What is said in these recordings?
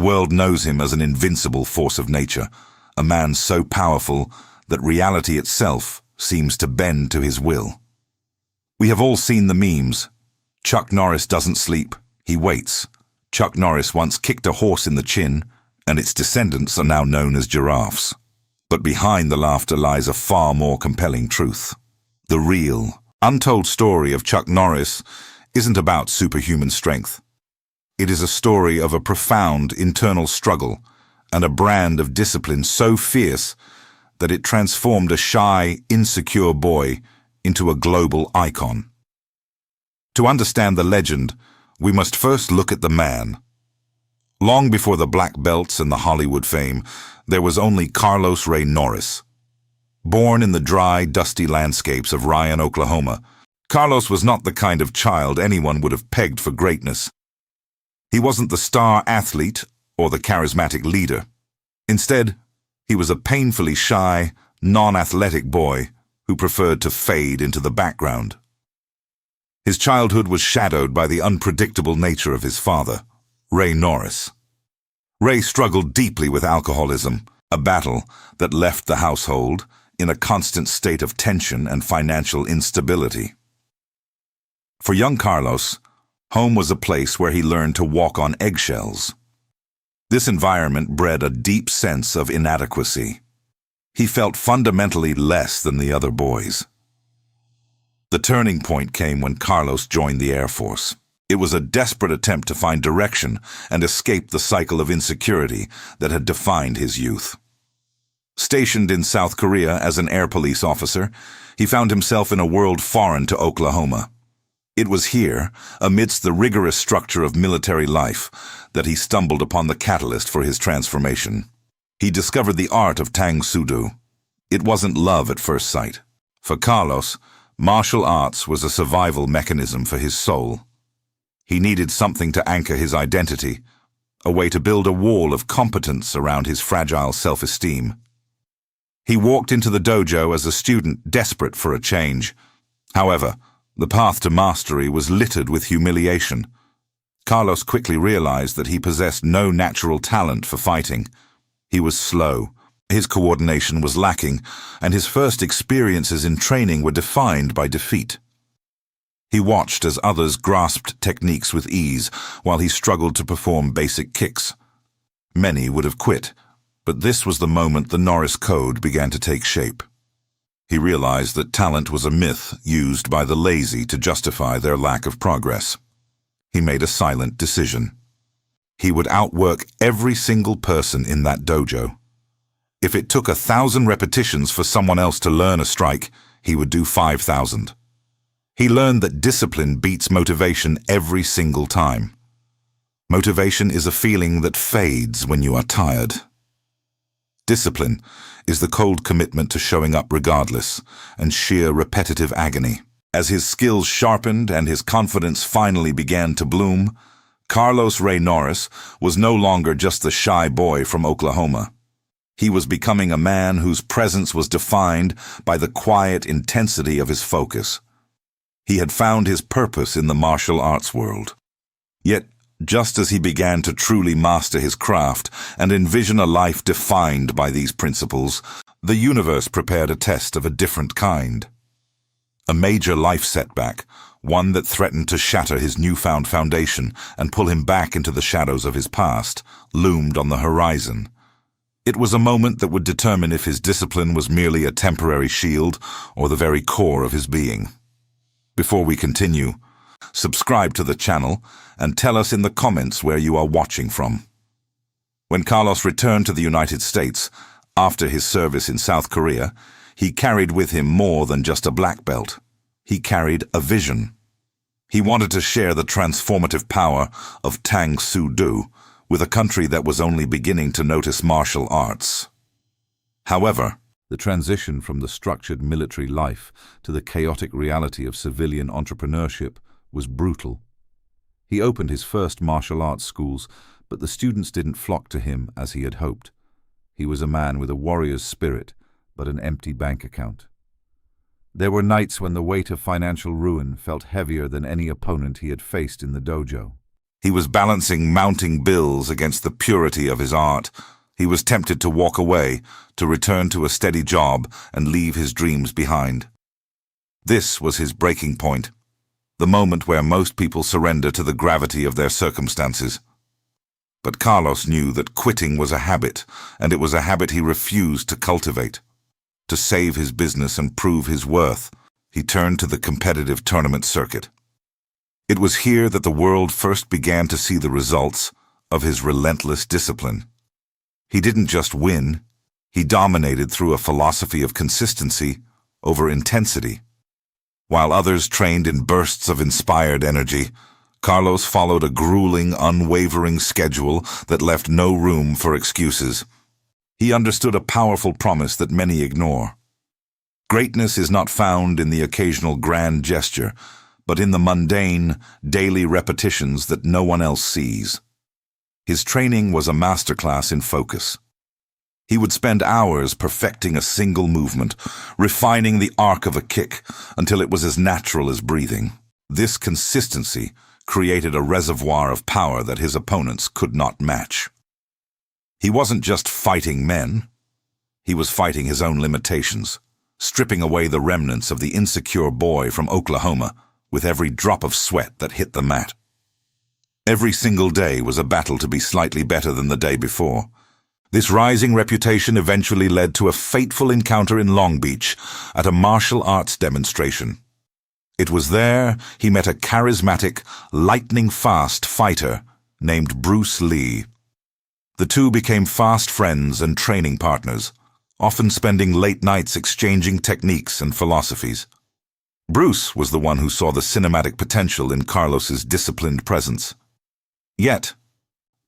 world knows him as an invincible force of nature, a man so powerful that reality itself seems to bend to his will. We have all seen the memes. Chuck Norris doesn't sleep, he waits. Chuck Norris once kicked a horse in the chin, and its descendants are now known as giraffes. But behind the laughter lies a far more compelling truth. The real, untold story of Chuck Norris isn't about superhuman strength. It is a story of a profound internal struggle and a brand of discipline so fierce that it transformed a shy, insecure boy into a global icon. To understand the legend, we must first look at the man. Long before the black belts and the Hollywood fame, there was only Carlos Ray Norris. Born in the dry, dusty landscapes of Ryan, Oklahoma, Carlos was not the kind of child anyone would have pegged for greatness. He wasn't the star athlete or the charismatic leader. Instead, he was a painfully shy, non-athletic boy who preferred to fade into the background. His childhood was shadowed by the unpredictable nature of his father, Ray Norris. Ray struggled deeply with alcoholism, a battle that left the household in a constant state of tension and financial instability. For young Carlos, home was a place where he learned to walk on eggshells. This environment bred a deep sense of inadequacy. He felt fundamentally less than the other boys. The turning point came when Carlos joined the Air Force. It was a desperate attempt to find direction and escape the cycle of insecurity that had defined his youth. Stationed in South Korea as an air police officer, he found himself in a world foreign to Oklahoma. It was here, amidst the rigorous structure of military life, that he stumbled upon the catalyst for his transformation. He discovered the art of Tang Soo Do. It wasn't love at first sight. For Carlos, martial arts was a survival mechanism for his soul. He needed something to anchor his identity, a way to build a wall of competence around his fragile self-esteem. He walked into the dojo as a student desperate for a change. However, the path to mastery was littered with humiliation. Carlos quickly realized that he possessed no natural talent for fighting. He was slow, his coordination was lacking, and his first experiences in training were defined by defeat. He watched as others grasped techniques with ease, while he struggled to perform basic kicks. Many would have quit, but this was the moment the Norris Code began to take shape. He realized that talent was a myth used by the lazy to justify their lack of progress. He made a silent decision. He would outwork every single person in that dojo. If it took 1,000 repetitions for someone else to learn a strike, he would do 5,000. He learned that discipline beats motivation every single time. Motivation is a feeling that fades when you are tired. Discipline is the cold commitment to showing up regardless and sheer repetitive agony. As his skills sharpened and his confidence finally began to bloom, Carlos Ray Norris was no longer just the shy boy from Oklahoma. He was becoming a man whose presence was defined by the quiet intensity of his focus. He had found his purpose in the martial arts world. Yet, just as he began to truly master his craft and envision a life defined by these principles, the universe prepared a test of a different kind. A major life setback, one that threatened to shatter his newfound foundation and pull him back into the shadows of his past, loomed on the horizon. It was a moment that would determine if his discipline was merely a temporary shield or the very core of his being. Before we continue, subscribe to the channel and tell us in the comments where you are watching from. When Carlos returned to the United States, after his service in South Korea, he carried with him more than just a black belt. He carried a vision. He wanted to share the transformative power of Tang Soo Do with a country that was only beginning to notice martial arts. However, the transition from the structured military life to the chaotic reality of civilian entrepreneurship was brutal. He opened his first martial arts schools, but the students didn't flock to him as he had hoped. He was a man with a warrior's spirit, but an empty bank account. There were nights when the weight of financial ruin felt heavier than any opponent he had faced in the dojo. He was balancing mounting bills against the purity of his art. He was tempted to walk away, to return to a steady job and leave his dreams behind. This was his breaking point, the moment where most people surrender to the gravity of their circumstances. But Carlos knew that quitting was a habit, and it was a habit he refused to cultivate. To save his business and prove his worth, he turned to the competitive tournament circuit. It was here that the world first began to see the results of his relentless discipline. He didn't just win, he dominated through a philosophy of consistency over intensity. While others trained in bursts of inspired energy, Carlos followed a grueling, unwavering schedule that left no room for excuses. He understood a powerful promise that many ignore. Greatness is not found in the occasional grand gesture, but in the mundane, daily repetitions that no one else sees. His training was a masterclass in focus. He would spend hours perfecting a single movement, refining the arc of a kick until it was as natural as breathing. This consistency created a reservoir of power that his opponents could not match. He wasn't just fighting men, he was fighting his own limitations, stripping away the remnants of the insecure boy from Oklahoma with every drop of sweat that hit the mat. Every single day was a battle to be slightly better than the day before. This rising reputation eventually led to a fateful encounter in Long Beach at a martial arts demonstration. It was there he met a charismatic, lightning-fast fighter named Bruce Lee. The two became fast friends and training partners, often spending late nights exchanging techniques and philosophies. Bruce was the one who saw the cinematic potential in Carlos's disciplined presence. Yet,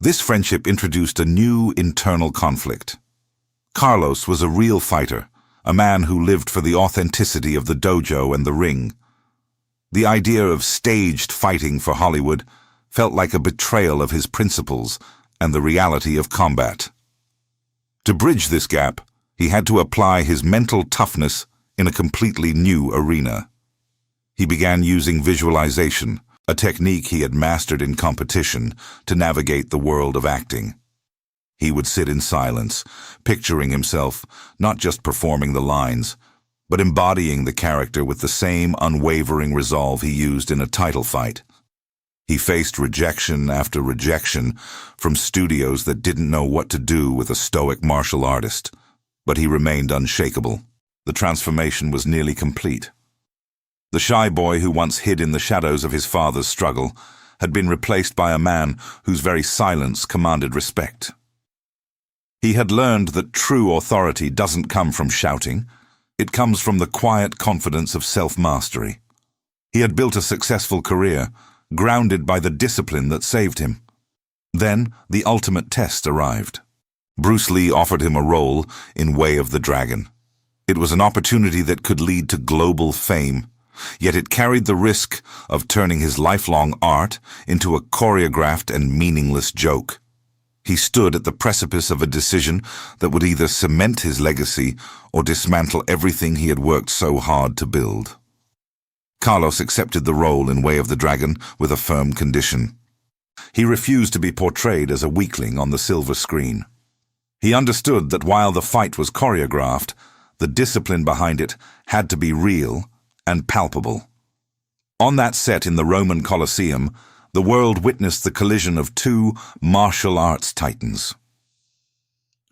this friendship introduced a new internal conflict. Carlos was a real fighter, a man who lived for the authenticity of the dojo and the ring. The idea of staged fighting for Hollywood felt like a betrayal of his principles and the reality of combat. To bridge this gap, he had to apply his mental toughness in a completely new arena. He began using visualization, a technique he had mastered in competition, to navigate the world of acting. He would sit in silence, picturing himself not just performing the lines, but embodying the character with the same unwavering resolve he used in a title fight. He faced rejection after rejection from studios that didn't know what to do with a stoic martial artist, but he remained unshakable. The transformation was nearly complete. The shy boy who once hid in the shadows of his father's struggle had been replaced by a man whose very silence commanded respect. He had learned that true authority doesn't come from shouting. It comes from the quiet confidence of self-mastery. He had built a successful career, grounded by the discipline that saved him. Then, the ultimate test arrived. Bruce Lee offered him a role in Way of the Dragon. It was an opportunity that could lead to global fame, yet it carried the risk of turning his lifelong art into a choreographed and meaningless joke. He stood at the precipice of a decision that would either cement his legacy or dismantle everything he had worked so hard to build. Carlos accepted the role in Way of the Dragon with a firm condition. He refused to be portrayed as a weakling on the silver screen. He understood that while the fight was choreographed, the discipline behind it had to be real and palpable. On that set in the Roman Colosseum, the world witnessed the collision of two martial arts titans.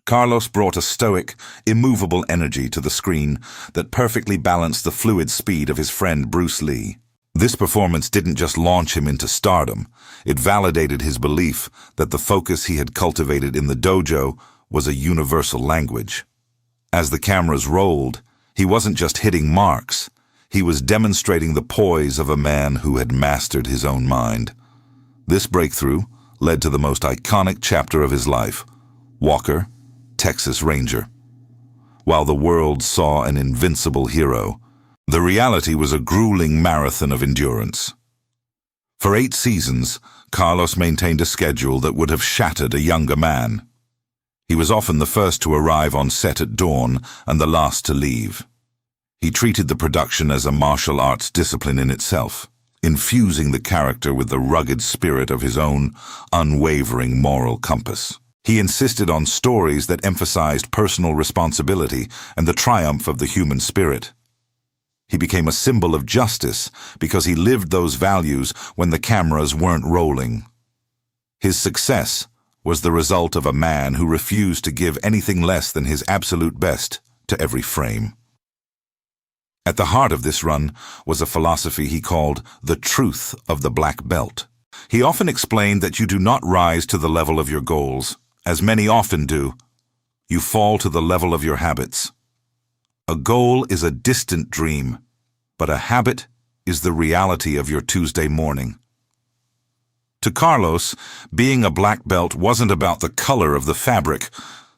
Carlos brought a stoic, immovable energy to the screen that perfectly balanced the fluid speed of his friend Bruce Lee. This performance didn't just launch him into stardom, it validated his belief that the focus he had cultivated in the dojo was a universal language. As the cameras rolled, he wasn't just hitting marks, he was demonstrating the poise of a man who had mastered his own mind. This breakthrough led to the most iconic chapter of his life, Walker, Texas Ranger. While the world saw an invincible hero, the reality was a grueling marathon of endurance. For 8 seasons, Carlos maintained a schedule that would have shattered a younger man. He was often the first to arrive on set at dawn and the last to leave. He treated the production as a martial arts discipline in itself. infusing the character with the rugged spirit of his own unwavering moral compass. He insisted on stories that emphasized personal responsibility and the triumph of the human spirit. He became a symbol of justice because he lived those values when the cameras weren't rolling. His success was the result of a man who refused to give anything less than his absolute best to every frame. At the heart of this run was a philosophy he called the truth of the black belt. He often explained that you do not rise to the level of your goals, as many often do. You fall to the level of your habits. A goal is a distant dream, but a habit is the reality of your Tuesday morning. To Carlos, being a black belt wasn't about the color of the fabric.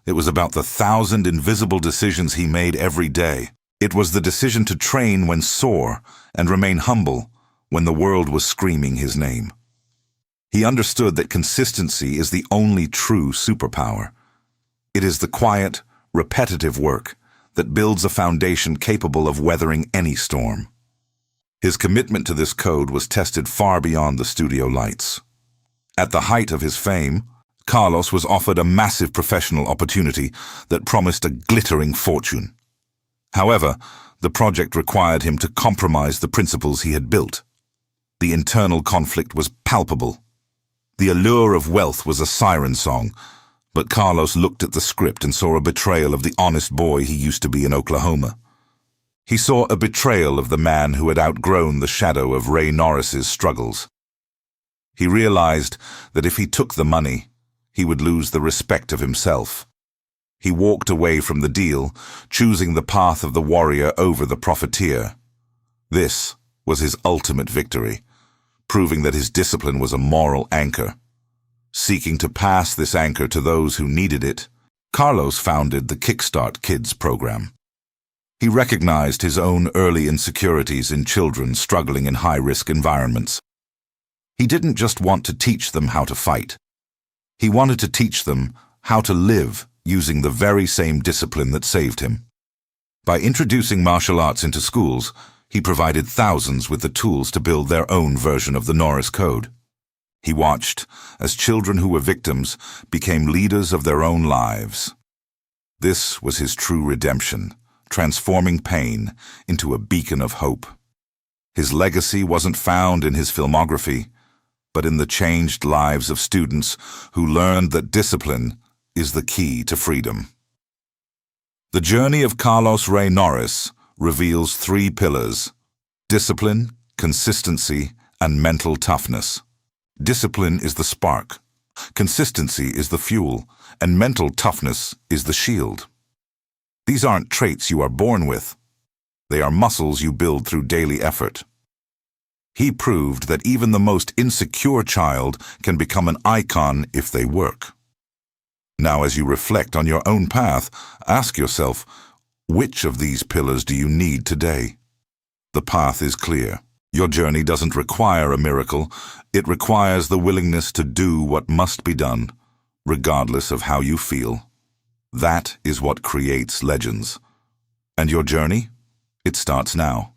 It was about the 1,000 invisible decisions he made every day. It was the decision to train when sore and remain humble when the world was screaming his name. He understood that consistency is the only true superpower. It is the quiet, repetitive work that builds a foundation capable of weathering any storm. His commitment to this code was tested far beyond the studio lights. At the height of his fame, Carlos was offered a massive professional opportunity that promised a glittering fortune. However, the project required him to compromise the principles he had built. The internal conflict was palpable. The allure of wealth was a siren song, but Carlos looked at the script and saw a betrayal of the honest boy he used to be in Oklahoma. He saw a betrayal of the man who had outgrown the shadow of Ray Norris's struggles. He realized that if he took the money, he would lose the respect of himself. He walked away from the deal, choosing the path of the warrior over the profiteer. This was his ultimate victory, proving that his discipline was a moral anchor. Seeking to pass this anchor to those who needed it, Carlos founded the Kickstart Kids program. He recognized his own early insecurities in children struggling in high-risk environments. He didn't just want to teach them how to fight. He wanted to teach them how to live using the very same discipline that saved him. By introducing martial arts into schools, he provided thousands with the tools to build their own version of the Norris Code. He watched as children who were victims became leaders of their own lives. This was his true redemption, transforming pain into a beacon of hope. His legacy wasn't found in his filmography, but in the changed lives of students who learned that discipline is the key to freedom. The journey of Carlos Ray Norris reveals 3 pillars: discipline, consistency, and mental toughness. Discipline is the spark, consistency is the fuel, and mental toughness is the shield. These aren't traits you are born with. They are muscles you build through daily effort. He proved that even the most insecure child can become an icon if they work. Now, as you reflect on your own path, ask yourself, which of these pillars do you need today? The path is clear. Your journey doesn't require a miracle. It requires the willingness to do what must be done, regardless of how you feel. That is what creates legends. And your journey? It starts now.